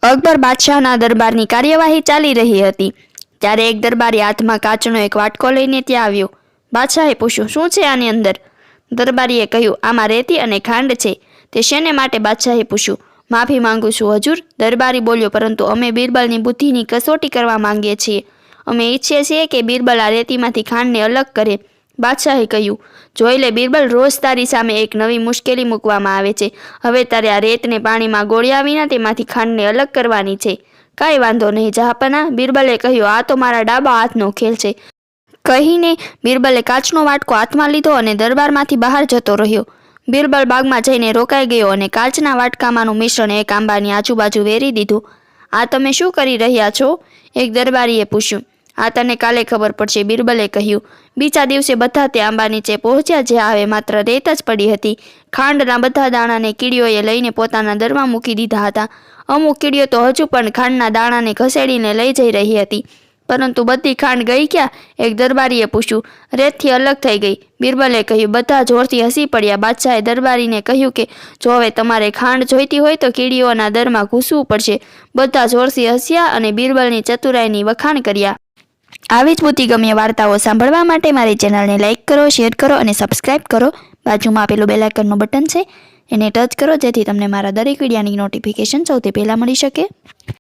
અકબર બાદશાહના દરબારની કાર્યવાહી ચાલી રહી હતી ત્યારે એક દરબારી હાથમાં કાચનો એક વાટકો લઈને ત્યાં આવ્યો। બાદશાહે પૂછ્યું, શું છે આની અંદર? દરબારીએ કહ્યું, આમાં રેતી અને ખાંડ છે। તે શેને માટે? બાદશાહે પૂછ્યું। માફી માંગુ છું હજૂર, દરબારી બોલ્યો, પરંતુ અમે બિરબલની બુદ્ધિની કસોટી કરવા માંગીએ છીએ। અમે ઈચ્છીએ છીએ કે બિરબલ આ રેતીમાંથી ખાંડને અલગ કરે। બાદશાહે કહ્યું, જોઈ લે બિરબલ, રોજ તારી સામે એક નવી મુશ્કેલી મૂકવામાં આવે છે। હવે તારે આ રેતને પાણીમાં ગોળ્યા વિના તેમાંથી ખાંડને અલગ કરવાની છે। કાંઈ વાંધો નહીં જહાંપનાહ, બિરબલે કહ્યું, આ તો મારા ડાબા હાથનો ખેલ છે। કહીને બિરબલે કાચનો વાટકો હાથમાં લીધો અને દરબારમાંથી બહાર જતો રહ્યો। બિરબલ બાગમાં જઈને રોકાઈ ગયો અને કાચના વાટકામાંનું મિશ્રણ એક આંબાની આજુબાજુ વેરી દીધું। આ તમે શું કરી રહ્યા છો? એક દરબારીએ પૂછ્યું। આ તને કાલે ખબર પડશે, બિરબલે કહ્યું। બીજા દિવસે બધા તે આંબા નીચે પહોંચ્યા જ્યાં હવે માત્ર રેત જ પડી હતી। ખાંડના બધા દાણાને કીડીઓએ લઈને પોતાના દરમાં મૂકી દીધા હતા। અમુક કીડીઓ તો હજુ પણ ખાંડના દાણાને ઘસેડીને લઈ જઈ રહી હતી, પરંતુ બધી ખાંડ ગઈ ક્યાં? એક દરબારીએ પૂછ્યું। રેતથી અલગ થઈ ગઈ, બિરબલે કહ્યું। બધા જોરથી હસી પડ્યા। બાદશાહે દરબારીને કહ્યું કે જો હવે તમારે ખાંડ જોઈતી હોય તો કીડીઓના દરમાં ઘૂસવું પડશે। બધા જોરથી હસ્યા અને બિરબલની ચતુરાઈની વખાણ કર્યા। આવી જ બુદ્ધિગમ્ય વાર્તાઓ સાંભળવા માટે મારી ચેનલને લાઇક કરો, શેર કરો અને સબસ્ક્રાઇબ કરો। બાજુમાં આપેલું બેલ આઇકનનું બટન છે એને ટચ કરો જેથી તમને મારા દરેક વિડીયોની નોટિફિકેશન સૌથી પહેલાં મળી શકે।